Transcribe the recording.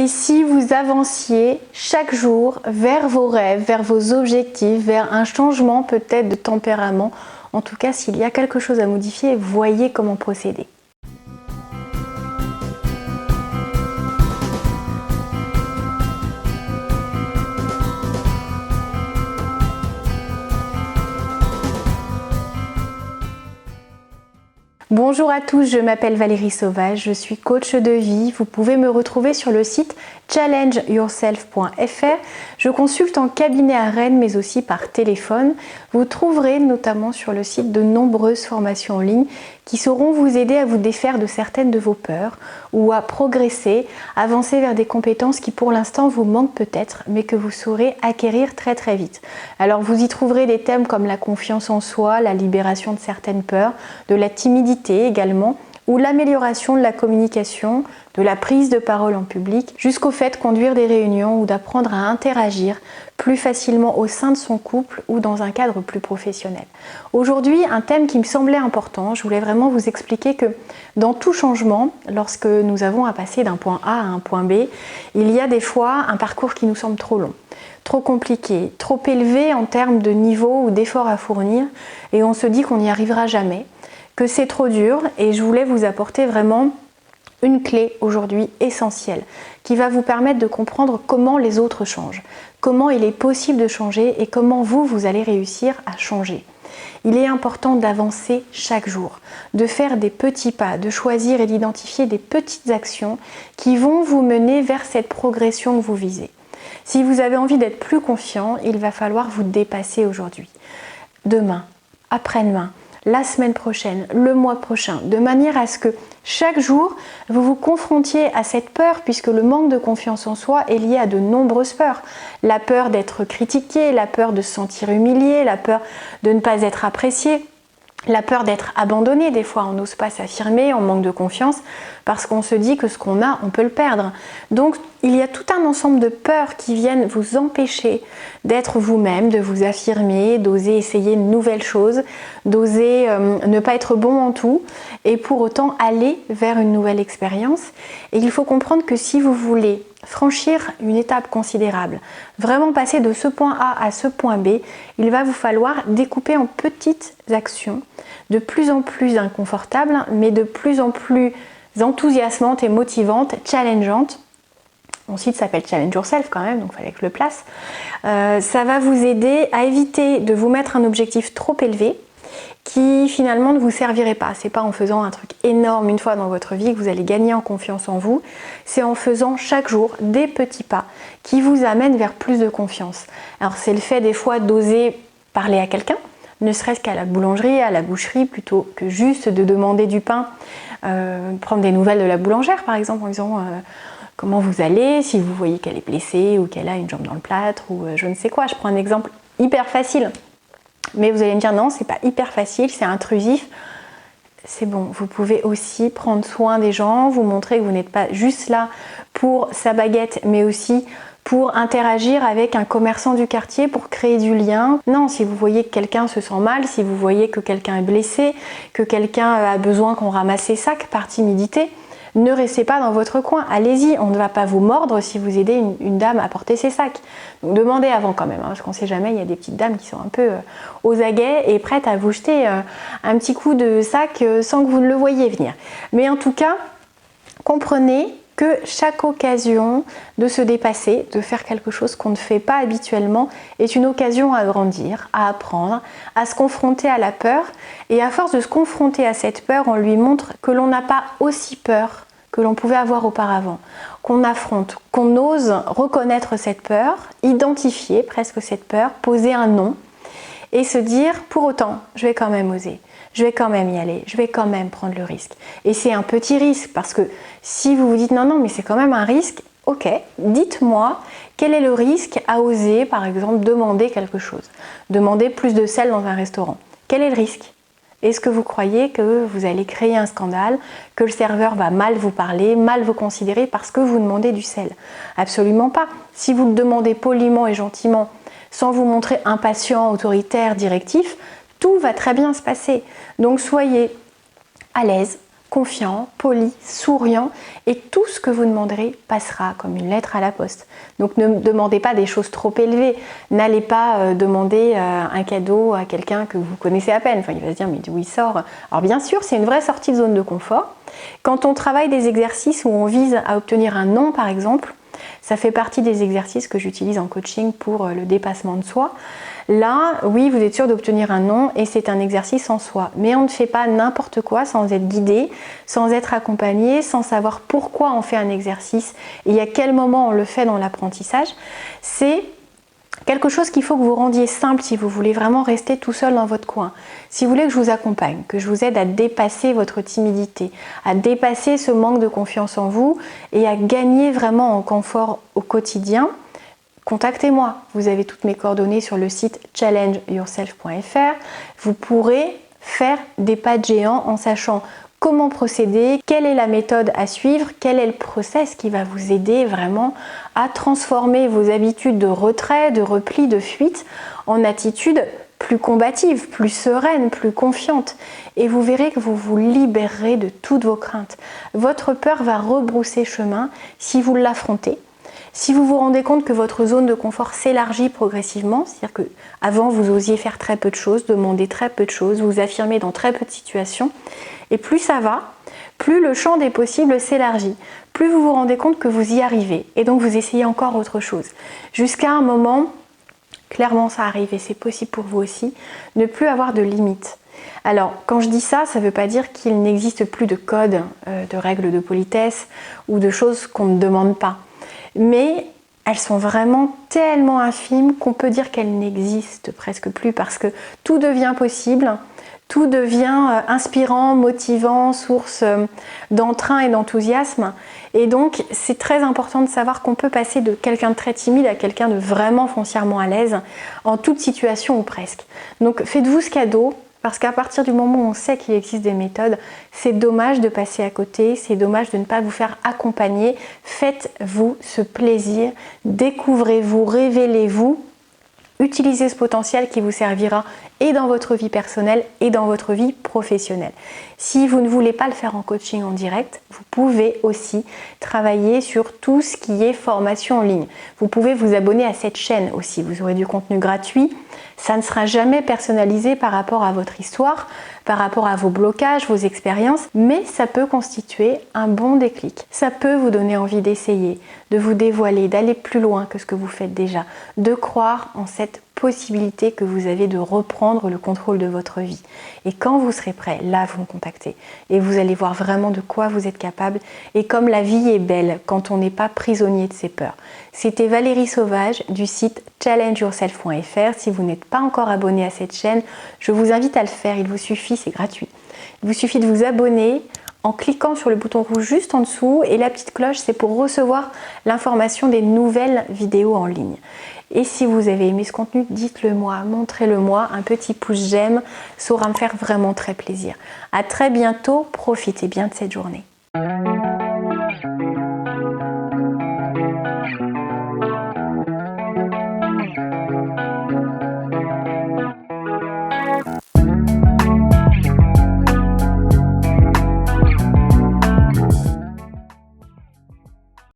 si vous avanciez chaque jour vers vos rêves, vers vos objectifs, vers un changement peut-être de tempérament. En tout cas, s'il y a quelque chose à modifier, voyez comment procéder. Bonjour à tous, je m'appelle Valérie Sauvage, je suis coach de vie. Vous pouvez me retrouver sur le site challengeyourself.fr. Je consulte en cabinet à Rennes mais aussi par téléphone. Vous trouverez notamment sur le site de nombreuses formations en ligne qui sauront vous aider à vous défaire de certaines de vos peurs ou à progresser, avancer vers des compétences qui pour l'instant vous manquent peut-être mais que vous saurez acquérir très vite. Alors vous y trouverez des thèmes comme la confiance en soi, la libération de certaines peurs, de la timidité également, ou l'amélioration de la communication, de la prise de parole en public, jusqu'au fait de conduire des réunions ou d'apprendre à interagir plus facilement au sein de son couple ou dans un cadre plus professionnel. Aujourd'hui, un thème qui me semblait important, je voulais vraiment vous expliquer que dans tout changement, lorsque nous avons à passer d'un point A à un point B, il y a des fois un parcours qui nous semble trop long, trop compliqué, trop élevé en termes de niveau ou d'efforts à fournir, et on se dit qu'on n'y arrivera jamais, que c'est trop dur, et je voulais vous apporter vraiment une clé aujourd'hui essentielle qui va vous permettre de comprendre comment les autres changent, comment il est possible de changer et comment vous allez réussir à changer. Il est important d'avancer chaque jour, de faire des petits pas, de choisir et d'identifier des petites actions qui vont vous mener vers cette progression que vous visez. Si vous avez envie d'être plus confiant, il va falloir vous dépasser aujourd'hui, demain, après-demain, la semaine prochaine, le mois prochain, de manière à ce que chaque jour, vous vous confrontiez à cette peur, puisque le manque de confiance en soi est lié à de nombreuses peurs. La peur d'être critiqué, la peur de se sentir humilié, la peur de ne pas être apprécié, la peur d'être abandonné. Des fois, on n'ose pas s'affirmer, on manque de confiance, parce qu'on se dit que ce qu'on a, on peut le perdre. Donc, il y a tout un ensemble de peurs qui viennent vous empêcher d'être vous-même, de vous affirmer, d'oser essayer de nouvelles choses, d'oser ne pas être bon en tout, et pour autant aller vers une nouvelle expérience. Et il faut comprendre que si vous voulez franchir une étape considérable, vraiment passer de ce point A à ce point B, il va vous falloir découper en petites actions, de plus en plus inconfortables, mais de plus en plus enthousiasmantes et motivantes, challengeantes. Mon site s'appelle Challenge Yourself quand même, donc il fallait que je le place. Ça va vous aider à éviter de vous mettre un objectif trop élevé qui finalement ne vous servirait pas. C'est pas en faisant un truc énorme une fois dans votre vie que vous allez gagner en confiance en vous. C'est en faisant chaque jour des petits pas qui vous amènent vers plus de confiance. Alors c'est le fait des fois d'oser parler à quelqu'un, ne serait-ce qu'à la boulangerie, à la boucherie, plutôt que juste de demander du pain, prendre des nouvelles de la boulangère par exemple en disant comment vous allez, si vous voyez qu'elle est blessée ou qu'elle a une jambe dans le plâtre ou je ne sais quoi. Je prends un exemple hyper facile. Mais vous allez me dire non, c'est pas hyper facile, c'est intrusif. C'est bon, vous pouvez aussi prendre soin des gens, vous montrer que vous n'êtes pas juste là pour sa baguette, mais aussi pour interagir avec un commerçant du quartier, pour créer du lien. Non, si vous voyez que quelqu'un se sent mal, si vous voyez que quelqu'un est blessé, que quelqu'un a besoin qu'on ramasse ses sacs par timidité, ne restez pas dans votre coin, allez-y, on ne va pas vous mordre si vous aidez une dame à porter ses sacs. Donc demandez avant quand même, parce qu'on ne sait jamais, il y a des petites dames qui sont un peu aux aguets et prêtes à vous jeter un petit coup de sac sans que vous ne le voyiez venir. Mais en tout cas, comprenez que chaque occasion de se dépasser, de faire quelque chose qu'on ne fait pas habituellement, est une occasion à grandir, à apprendre, à se confronter à la peur. Et à force de se confronter à cette peur, on lui montre que l'on n'a pas aussi peur que l'on pouvait avoir auparavant, qu'on affronte, qu'on ose reconnaître cette peur, identifier presque cette peur, poser un nom et se dire pour autant, je vais quand même oser. Je vais quand même y aller, je vais quand même prendre le risque. Et c'est un petit risque parce que si vous vous dites non, mais c'est quand même un risque, ok, dites-moi quel est le risque à oser, par exemple, demander quelque chose. Demander plus de sel dans un restaurant. Quel est le risque ? Est-ce que vous croyez que vous allez créer un scandale, que le serveur va mal vous parler, mal vous considérer parce que vous demandez du sel ? Absolument pas. Si vous le demandez poliment et gentiment, sans vous montrer impatient, autoritaire, directif, tout va très bien se passer. Donc soyez à l'aise, confiant, poli, souriant, et tout ce que vous demanderez passera comme une lettre à la poste. Donc ne demandez pas des choses trop élevées, n'allez pas demander un cadeau à quelqu'un que vous connaissez à peine, enfin il va se dire mais d'où il sort. Alors bien sûr c'est une vraie sortie de zone de confort. Quand on travaille des exercices où on vise à obtenir un non par exemple, ça fait partie des exercices que j'utilise en coaching pour le dépassement de soi. Là, oui, vous êtes sûr d'obtenir un non et c'est un exercice en soi. Mais on ne fait pas n'importe quoi sans être guidé, sans être accompagné, sans savoir pourquoi on fait un exercice et à quel moment on le fait dans l'apprentissage. C'est quelque chose qu'il faut que vous rendiez simple si vous voulez vraiment rester tout seul dans votre coin. Si vous voulez que je vous accompagne, que je vous aide à dépasser votre timidité, à dépasser ce manque de confiance en vous et à gagner vraiment en confort au quotidien, contactez-moi. Vous avez toutes mes coordonnées sur le site challengeyourself.fr. Vous pourrez faire des pas de géant en sachant comment procéder, quelle est la méthode à suivre, quel est le process qui va vous aider vraiment à transformer vos habitudes de retrait, de repli, de fuite en attitudes plus combatives, plus sereines, plus confiantes. Et vous verrez que vous vous libérerez de toutes vos craintes. Votre peur va rebrousser chemin si vous l'affrontez. Si vous vous rendez compte que votre zone de confort s'élargit progressivement, c'est-à-dire qu'avant vous osiez faire très peu de choses, demander très peu de choses, vous affirmer dans très peu de situations, et plus ça va, plus le champ des possibles s'élargit, plus vous vous rendez compte que vous y arrivez, et donc vous essayez encore autre chose. Jusqu'à un moment, clairement ça arrive et c'est possible pour vous aussi, ne plus avoir de limites. Alors, quand je dis ça, ça ne veut pas dire qu'il n'existe plus de codes, de règles de politesse ou de choses qu'on ne demande pas. Mais elles sont vraiment tellement infimes qu'on peut dire qu'elles n'existent presque plus parce que tout devient possible, tout devient inspirant, motivant, source d'entrain et d'enthousiasme. Et donc c'est très important de savoir qu'on peut passer de quelqu'un de très timide à quelqu'un de vraiment foncièrement à l'aise en toute situation ou presque. Donc faites-vous ce cadeau. Parce qu'à partir du moment où on sait qu'il existe des méthodes, c'est dommage de passer à côté, c'est dommage de ne pas vous faire accompagner. Faites-vous ce plaisir, découvrez-vous, révélez-vous, utilisez ce potentiel qui vous servira et dans votre vie personnelle et dans votre vie professionnelle. Si vous ne voulez pas le faire en coaching en direct, vous pouvez aussi travailler sur tout ce qui est formation en ligne. Vous pouvez vous abonner à cette chaîne aussi, vous aurez du contenu gratuit. Ça ne sera jamais personnalisé par rapport à votre histoire, par rapport à vos blocages, vos expériences, mais ça peut constituer un bon déclic. Ça peut vous donner envie d'essayer, de vous dévoiler, d'aller plus loin que ce que vous faites déjà, de croire en cette possibilité que vous avez de reprendre le contrôle de votre vie. Et quand vous serez prêt, là vous me contactez et vous allez voir vraiment de quoi vous êtes capable et comme la vie est belle quand on n'est pas prisonnier de ses peurs. C'était Valérie Sauvage du site challengeyourself.fr. Si vous n'êtes pas encore abonné à cette chaîne, je vous invite à le faire, il vous suffit, c'est gratuit. Il vous suffit de vous abonner en cliquant sur le bouton rouge juste en dessous et la petite cloche, c'est pour recevoir l'information des nouvelles vidéos en ligne. Et si vous avez aimé ce contenu, dites-le moi, montrez-le moi, un petit pouce j'aime saura me faire vraiment très plaisir. À très bientôt, profitez bien de cette journée.